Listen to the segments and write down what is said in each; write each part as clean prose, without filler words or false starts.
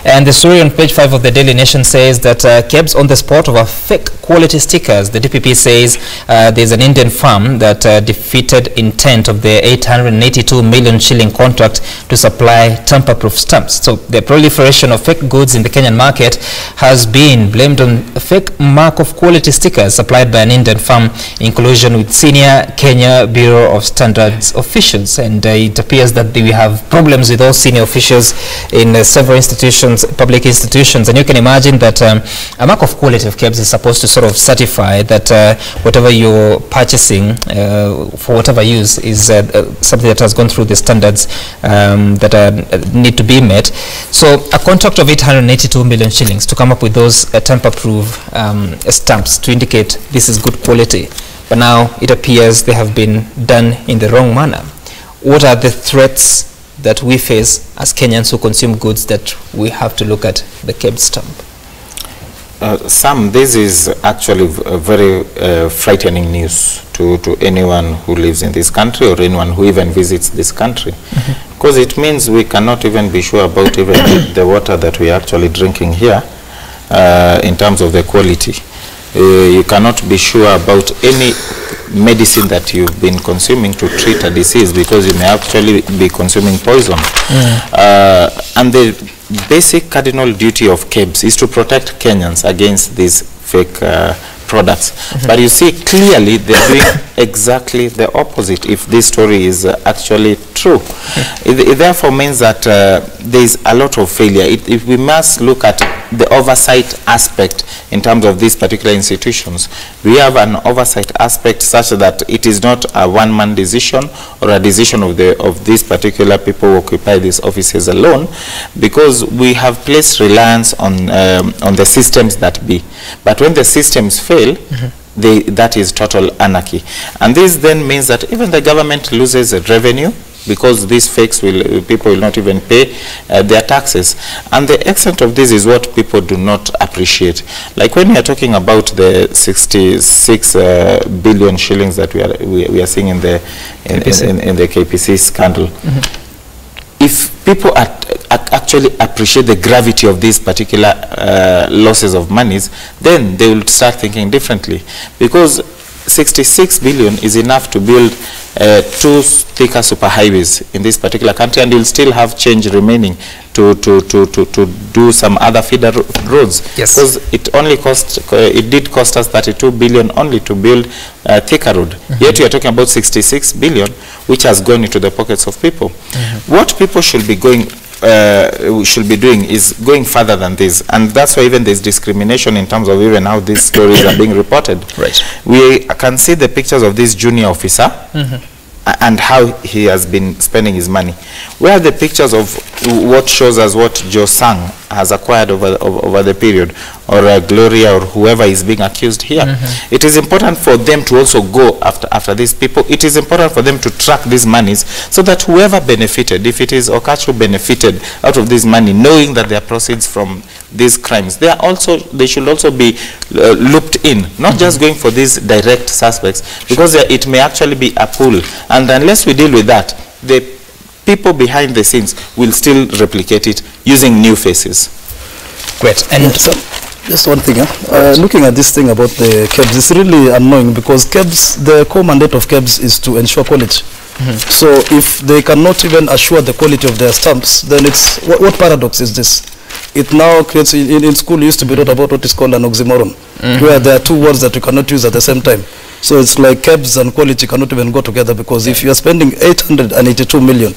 And the story on page 5 of the Daily Nation says that KEBS on the spot over fake quality stickers. The DPP says there's an Indian firm that defeated intent of the 882 million shilling contract to supply tamper-proof stamps. So the proliferation of fake goods in the Kenyan market has been blamed on fake mark of quality stickers supplied by an Indian firm in collusion with senior Kenya Bureau of Standards officials. And it appears that we have problems with those senior officials in several institutions, public institutions. And you can imagine that a mark of quality of KEBS is supposed to sort of certify that whatever you're purchasing for whatever use is something that has gone through the standards that need to be met. So a contract of 882 million shillings to come up with those tamper-proof stamps to indicate this is good quality. But now it appears they have been done in the wrong manner. What are the threats that we face as Kenyans who consume goods that we have to look at the KEBS stamp? Sam, this is actually a very frightening news to anyone who lives in this country or anyone who even visits this country. Because it means we cannot even be sure about even the water that we are actually drinking here in terms of the quality. You cannot be sure about any medicine that you've been consuming to treat a disease, because you may actually be consuming poison. And the basic cardinal duty of KEBS is to protect Kenyans against these fake products. But you see, clearly they're doing exactly the opposite if this story is actually true. It therefore means that there is a lot of failure. If we must look at the oversight aspect in terms of these particular institutions, we have an oversight aspect such that it is not a one-man decision or a decision of these particular people who occupy these offices alone, because we have placed reliance on the systems that be. But when the systems fail, that is total anarchy. And this then means that even the government loses revenue, because these fakes people will not even pay their taxes. And the extent of this is what people do not appreciate. Like when we are talking about the 66 billion shillings that we are seeing in the KPC scandal, if people actually appreciate the gravity of these particular losses of monies, then they will start thinking differently. Because 66 billion is enough to build 2 thicker superhighways in this particular country, and you'll still have change remaining to do some other feeder roads. Yes. Because it did cost us 32 billion only to build a thicker road. Yet we are talking about 66 billion, which has gone into the pockets of people. What people should be doing is going further than this, and that's why even there's discrimination in terms of even how these stories are being reported. Right. We can see the pictures of this junior officer and how he has been spending his money. Where are the pictures of what shows us what Joe Sang has acquired over the period, or Gloria, or whoever is being accused here? It is important for them to also go after these people. It is important for them to track these monies, so that whoever benefited, if it is Okatch who benefited out of this money, knowing that there are proceeds from these crimes, they should also be looped in, not just going for these direct suspects, because it may actually be a pool, and unless we deal with that, the people behind the scenes will still replicate it using new faces. Great. And so, just one thing, looking at this thing about the KEBS, it's really annoying, because KEBS, the core mandate of KEBS is to ensure quality. So if they cannot even assure the quality of their stamps, then it's, what paradox is this? It now creates, in school you used to be taught about what is called an oxymoron, where there are 2 words that you cannot use at the same time. So it's like KEBS and quality cannot even go together, because if you are spending 882 million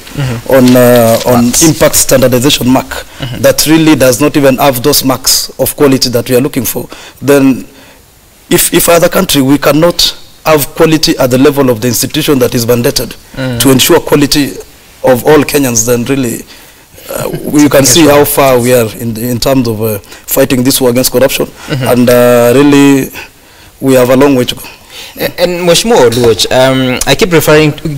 on impact standardization mark that really does not even have those marks of quality that we are looking for, then if other country we cannot have quality at the level of the institution that is mandated to ensure quality of all Kenyans, then really you can see how far we are in terms of fighting this war against corruption, and really we have a long way to go. And Mheshimiwa Oluoch, I keep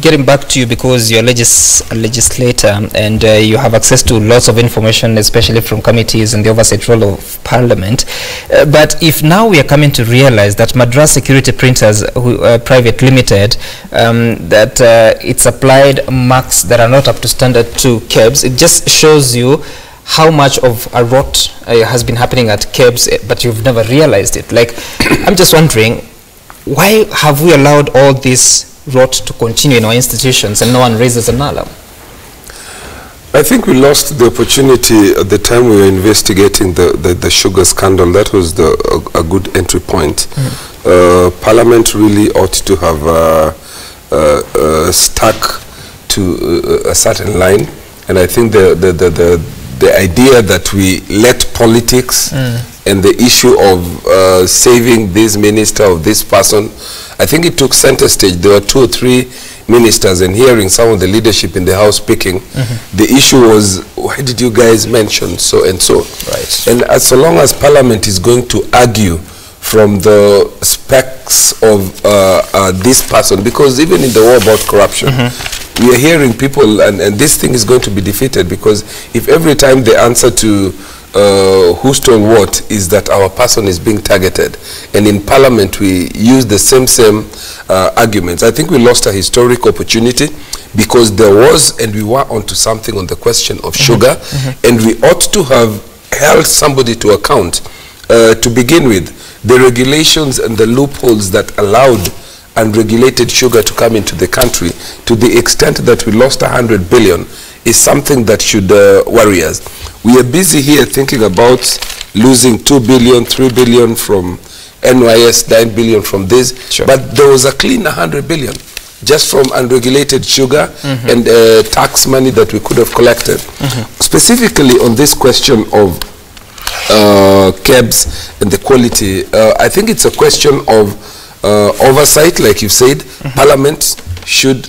getting back to you because you're a legislator, and you have access to lots of information, especially from committees and the oversight role of Parliament. But if now we are coming to realize that Madras Security Printers Private Limited, that it supplied marks that are not up to standard to KEBS, it just shows you how much of a rot has been happening at KEBS, but you've never realized it. Like, I'm just wondering, why have we allowed all this rot to continue in our institutions and no one raises an alarm? I think we lost the opportunity at the time we were investigating the sugar scandal. That was a good entry point. Parliament really ought to have stuck to a certain line, and I think the idea that we let politics and the issue of saving this minister or this person, I think it took center stage. There were 2 or 3 ministers, and hearing some of the leadership in the House speaking, the issue was, why did you guys mention so and so? Right. And as so long as Parliament is going to argue from the specs of this person, because even in the war about corruption, we are hearing people, and this thing is going to be defeated, because if every time the answer to who stole what is that our person is being targeted, and in Parliament we use the same arguments, I think we lost a historic opportunity, because there was, and we were onto something on the question of sugar, and we ought to have held somebody to account to begin with. The regulations and the loopholes that allowed unregulated sugar to come into the country, to the extent that we lost 100 billion, is something that should worry us. We are busy here thinking about losing 2 billion, 3 billion from NYS, 9 billion from this, but there was a clean 100 billion just from unregulated sugar and tax money that we could have collected. Specifically on this question of KEBS and the quality, I think it's a question of oversight, like you said. Parliament should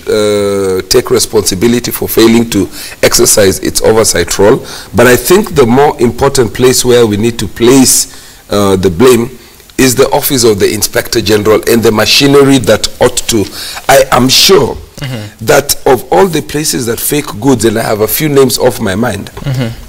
take responsibility for failing to exercise its oversight role. But I think the more important place where we need to place the blame is the office of the Inspector General and the machinery that ought to. I am sure that of all the places that fake goods, and I have a few names off my mind,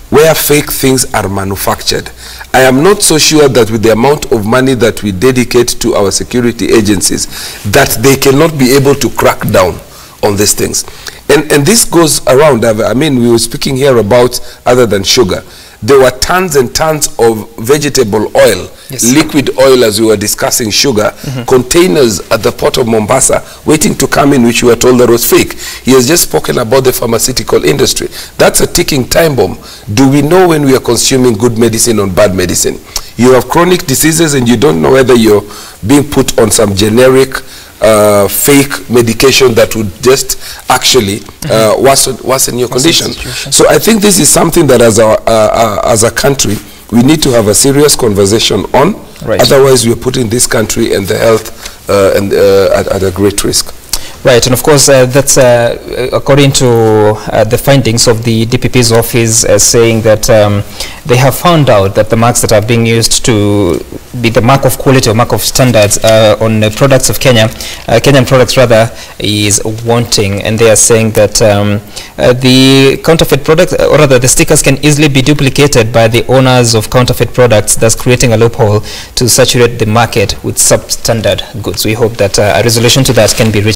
where fake things are manufactured, I am not so sure that with the amount of money that we dedicate to our security agencies, that they cannot be able to crack down on these things. And this goes around. I mean, we were speaking here about, other than sugar, there were tons and tons of vegetable oil, liquid oil, as we were discussing sugar, containers at the port of Mombasa waiting to come in, which we were told that was fake. He has just spoken about the pharmaceutical industry. That's a ticking time bomb. Do we know when we are consuming good medicine or bad medicine? You have chronic diseases and you don't know whether you're being put on some generic fake medication that would just actually worsen your condition. So I think this is something that as a country we need to have a serious conversation on. Otherwise we are putting this country and the health at a great risk. Right, and of course that's according to the findings of the DPP's office, saying that they have found out that the marks that are being used to be the mark of quality or mark of standards on the products of Kenyan products rather, is wanting, and they are saying that the counterfeit products, or rather the stickers, can easily be duplicated by the owners of counterfeit products, thus creating a loophole to saturate the market with substandard goods. We hope that a resolution to that can be reached.